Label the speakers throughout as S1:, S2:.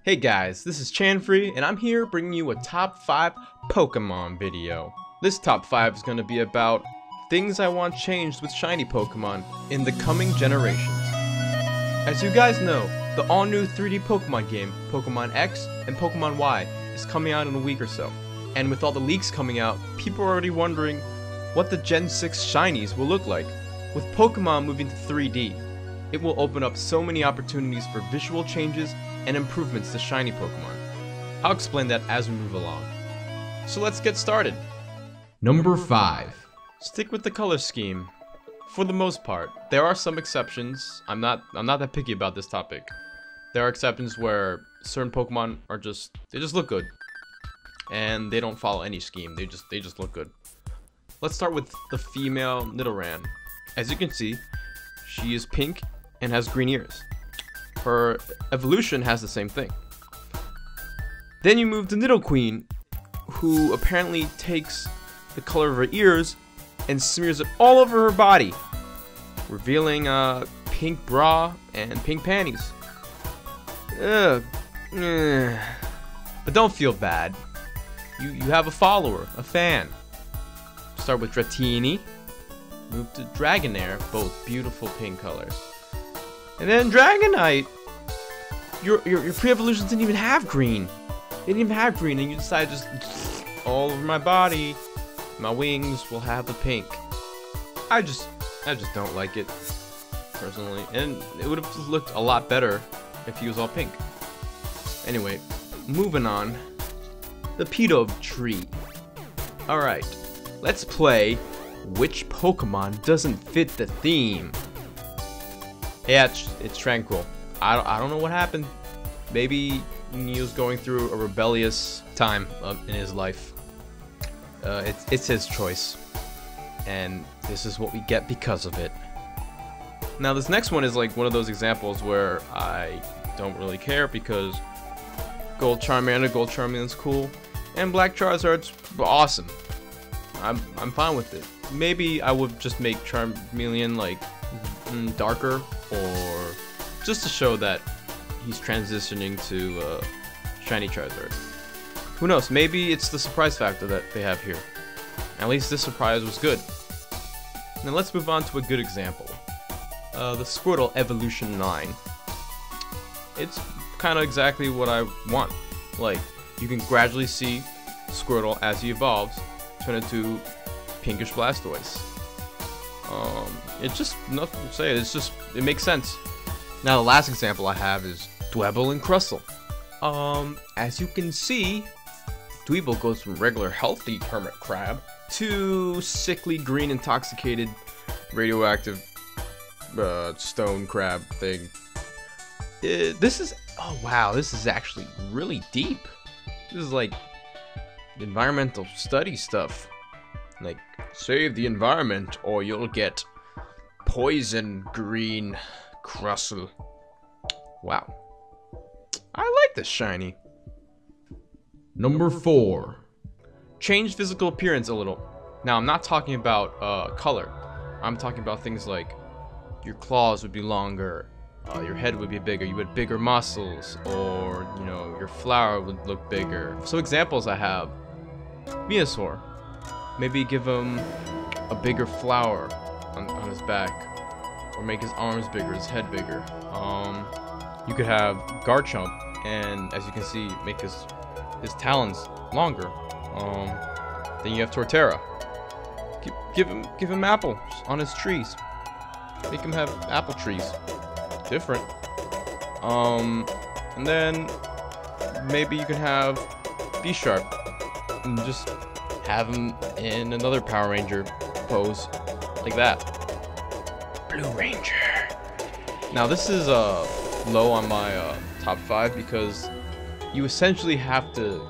S1: Hey guys, this is Channfree, and I'm here bringing you a top 5 Pokemon video. This top 5 is going to be about things I want changed with shiny Pokemon in the coming generations. As you guys know, the all-new 3D Pokemon game, Pokemon X and Pokemon Y, is coming out in a week or so. And with all the leaks coming out, people are already wondering what the Gen 6 shinies will look like. With Pokemon moving to 3D, it will open up so many opportunities for visual changes and improvements to shiny Pokemon. I'll explain that as we move along. So let's get started. Number 5. Stick with the color scheme. For the most part, there are some exceptions. I'm not that picky about this topic. There are exceptions where certain Pokemon are they just look good. And they don't follow any scheme. They just look good. Let's start with the female Nidoran. As you can see, she is pink and has green ears. Her evolution has the same thing. Then you move to Nidoqueen, who apparently takes the color of her ears and smears it all over her body, revealing a pink bra and pink panties. Ugh. But don't feel bad. You have a follower, a fan. Start with Dratini, move to Dragonair, both beautiful pink colors. And then Dragonite. Your pre-evolutions didn't even have green. They didn't even have green, and you decided just all over my body. My wings will have the pink. I just don't like it, personally. And it would have looked a lot better if he was all pink. Anyway, moving on. The Tree. Alright, let's play which Pokemon doesn't fit the theme. Yeah, it's Tranquil. I don't know what happened. Maybe he was going through a rebellious time in his life. It's his choice. And this is what we get because of it. Now this next one is like one of those examples where I don't really care because Gold Charmander's cool. And Black Charizard's awesome. I'm fine with it. Maybe I would just make Charmeleon like darker, or just to show that he's transitioning to shiny Charizard. Who knows? Maybe it's the surprise factor that they have here. At least this surprise was good. Now let's move on to a good example. The Squirtle Evolution 9. It's kind of exactly what I want. Like, you can gradually see Squirtle as he evolves turn into pinkish Blastoise. It's just nothing to say. It makes sense. Now the last example I have is Dwebble and Crustle. As you can see, Dwebble goes from regular healthy hermit crab to sickly green intoxicated radioactive stone crab thing. Oh wow, this is actually really deep. This is like environmental study stuff. Like, save the environment or you'll get poison green Crustle. Wow. I like this shiny. Number 4. Change physical appearance a little. Now, I'm not talking about color. I'm talking about things like your claws would be longer, your head would be bigger, you had bigger muscles, or, you know, your flower would look bigger. So examples I have. Venusaur. Maybe give him a bigger flower on his back, or make his arms bigger, his head bigger. You could have Garchomp, and as you can see, make his talons longer. Then you have Torterra. Give him apples on his trees. Make him have apple trees. Different. And then maybe you can have B-Sharp and just have him in another Power Ranger pose like that. Blue Ranger. Now this is low on my top 5 because you essentially have to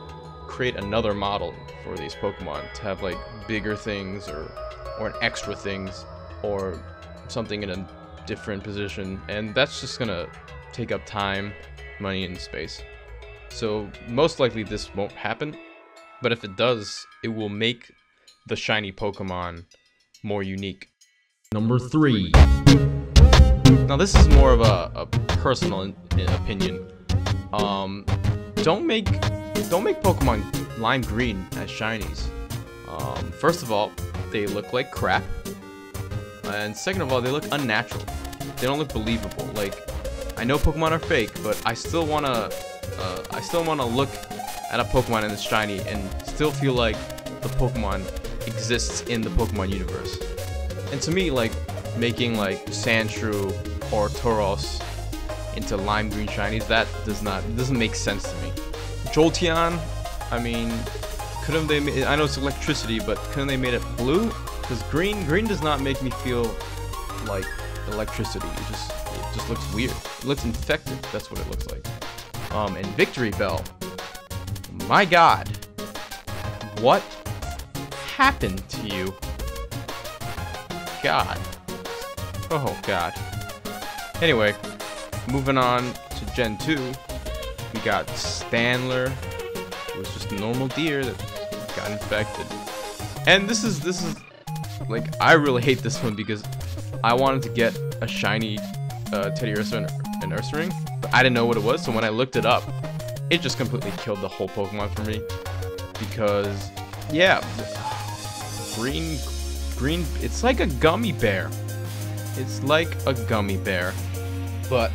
S1: create another model for these Pokemon to have like bigger things or an extra things or something in a different position, and that's just gonna take up time, money, and space. So most likely this won't happen, but if it does, it will make the shiny Pokemon more unique. Number 3. Now this is more of a personal opinion. don't make Pokemon lime green as shinies. First of all, they look like crap, and second of all, they look unnatural. They don't look believable. Like, I know Pokemon are fake, but I still wanna look at a Pokemon in this shiny and still feel like the Pokemon exists in the Pokemon universe. And to me, like, making like Sandshrew or Tauros into lime green shinies, that doesn't make sense to me. Jolteon, I mean, couldn't they? I know it's electricity, but couldn't they made it blue? Because green does not make me feel like electricity. It just looks weird. It looks infected. That's what it looks like. And Victory Bell. My God, what happened to you? God. Oh God. Anyway, moving on to Gen 2, we got Stanler. It was just a normal deer that got infected. And this is like, I really hate this one because I wanted to get a shiny Teddy Ursa and Ursaring, but I didn't know what it was, so when I looked it up, it just completely killed the whole Pokemon for me. Because, yeah, green, it's like a gummy bear. It's like a gummy bear. But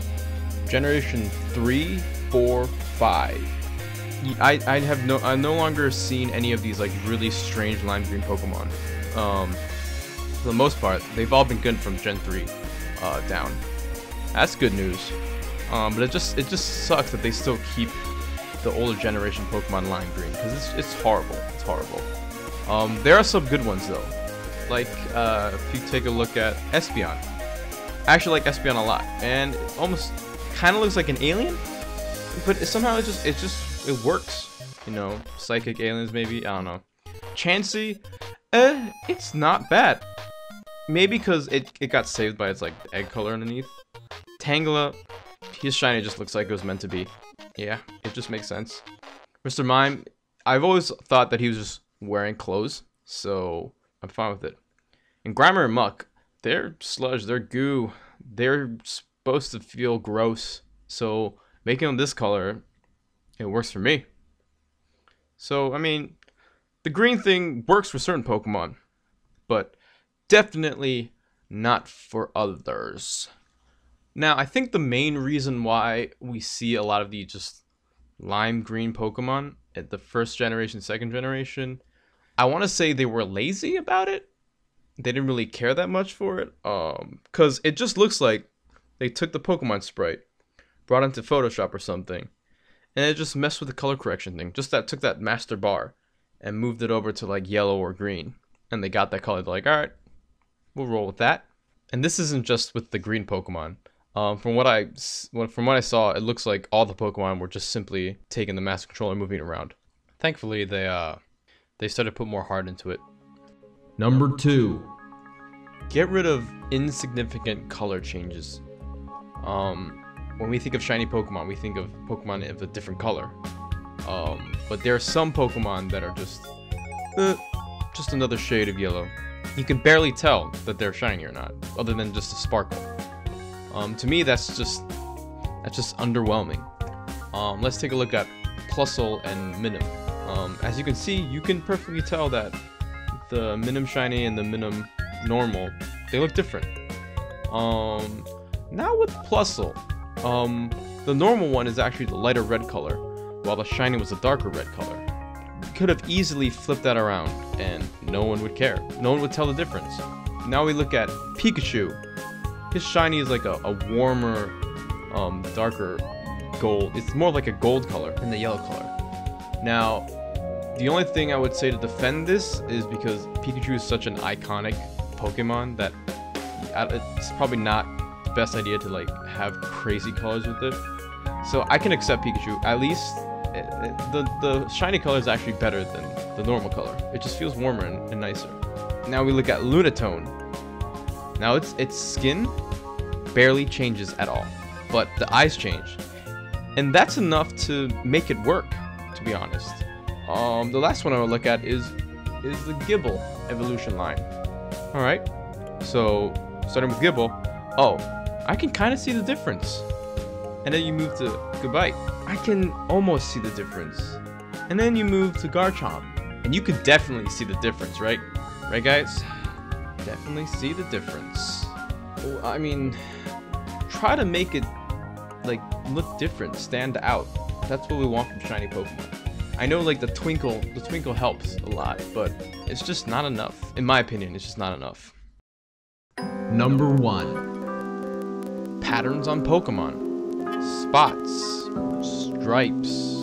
S1: Generation 3, 4, 5. I've no longer seen any of these like really strange lime green Pokemon. For the most part, they've all been good from Gen 3 down. That's good news. But it just sucks that they still keep the older generation Pokemon lime green, because it's horrible. It's horrible. There are some good ones though. Like if you take a look at Espeon. I actually like Espeon a lot, and it almost kind of looks like an alien, but somehow it works. You know, psychic aliens maybe. I don't know. Chansey, it's not bad. Maybe because it got saved by its like egg color underneath. Tangela, his shiny just looks like it was meant to be. Yeah, it just makes sense. Mr. Mime, I've always thought that he was just wearing clothes, so I'm fine with it. And Grimer and Muck, they're sludge, they're goo. They're supposed to feel gross, so making them this color, it works for me. So, I mean, the green thing works for certain Pokemon, but definitely not for others. Now, I think the main reason why we see a lot of these just lime green Pokemon at the first generation, second generation, I want to say they were lazy about it. They didn't really care that much for it, because it just looks like they took the Pokemon sprite, brought it into Photoshop or something, and it just messed with the color correction thing. Just took that master bar and moved it over to like yellow or green, and they got that color. They're like, all right, we'll roll with that. And this isn't just with the green Pokemon. From what I saw, it looks like all the Pokemon were just simply taking the Master Controller and moving it around. Thankfully, they started to put more heart into it. Number 2. Get rid of insignificant color changes. When we think of shiny Pokemon, we think of Pokemon of a different color. But there are some Pokemon that are just another shade of yellow. You can barely tell that they're shiny or not, other than just a sparkle. To me, that's just underwhelming. Let's take a look at Plusle and Minim. As you can see, you can perfectly tell that the Minim Shiny and the Minim Normal, they look different. Now with Plusle, the normal one is actually the lighter red color, while the shiny was a darker red color. You could have easily flipped that around, and no one would care. No one would tell the difference. Now we look at Pikachu. His shiny is like a warmer, darker gold. It's more like a gold color than the yellow color. Now, the only thing I would say to defend this is because Pikachu is such an iconic Pokemon that it's probably not the best idea to like have crazy colors with it. So I can accept Pikachu. At least the shiny color is actually better than the normal color. It just feels warmer and nicer. Now we look at Lunatone. Now its skin barely changes at all, but the eyes change, and that's enough to make it work, to be honest. The last one I would look at is the Gible evolution line. All right, so starting with Gible. Oh, I can kind of see the difference. And then you move to Goodbye. I can almost see the difference. And then you move to Garchomp. And you could definitely see the difference, right? Right, guys? Definitely see the difference. Well, I mean, try to make it, like, look different, stand out. That's what we want from shiny Pokemon. I know, like, the twinkle helps a lot, but it's just not enough. In my opinion, it's just not enough. Number 1. Patterns on Pokemon. Spots, stripes,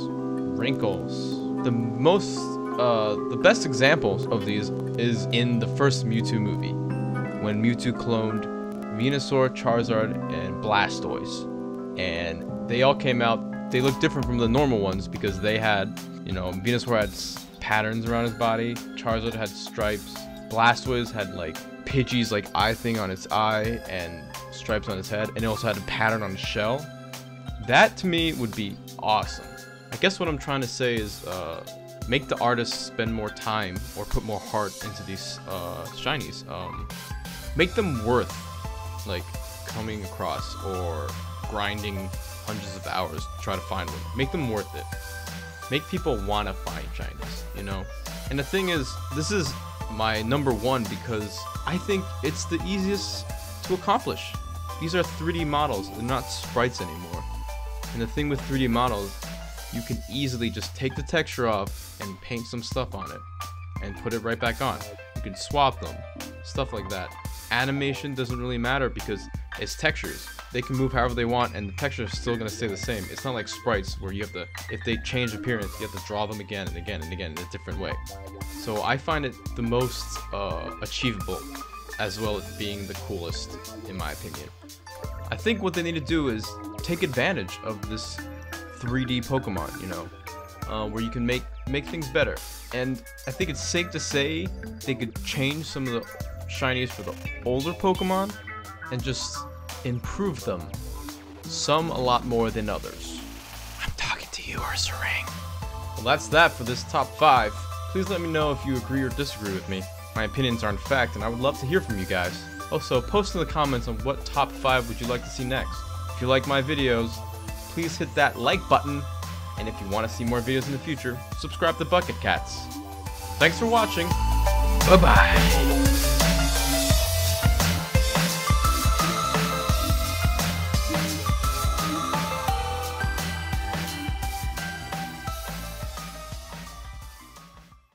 S1: wrinkles. The best examples of these is in the first Mewtwo movie, when Mewtwo cloned Venusaur, Charizard, and Blastoise. And they all came out, they looked different from the normal ones because they had, you know, Venusaur had patterns around his body, Charizard had stripes, Blastoise had like Pidgey's like eye thing on its eye and stripes on his head, and it also had a pattern on his shell. That to me would be awesome. I guess what I'm trying to say is make the artists spend more time or put more heart into these shinies. Make them worth like coming across or grinding hundreds of hours to try to find one. Make them worth it. Make people want to find shinies, you know? And the thing is, this is my number 1 because I think it's the easiest to accomplish. These are 3D models, they're not sprites anymore. And the thing with 3D models, you can easily just take the texture off and paint some stuff on it and put it right back on. You can swap them, stuff like that. Animation doesn't really matter because it's textures. They can move however they want and the texture is still going to stay the same. It's not like sprites where you have to, if they change appearance, you have to draw them again and again and again in a different way. So I find it the most achievable, as well as being the coolest in my opinion. I think what they need to do is take advantage of this 3D Pokemon, you know, where you can make things better. And I think it's safe to say they could change some of the shinies for the older Pokemon and just improve them, some a lot more than others. I'm talking to you, Ursaring. Well, that's that for this top 5. Please let me know if you agree or disagree with me. My opinions aren't fact, and I would love to hear from you guys. Also, post in the comments on what top 5 would you like to see next. If you like my videos, please hit that like button, and if you want to see more videos in the future, subscribe to Bucketcats. Thanks for watching. Bye-bye.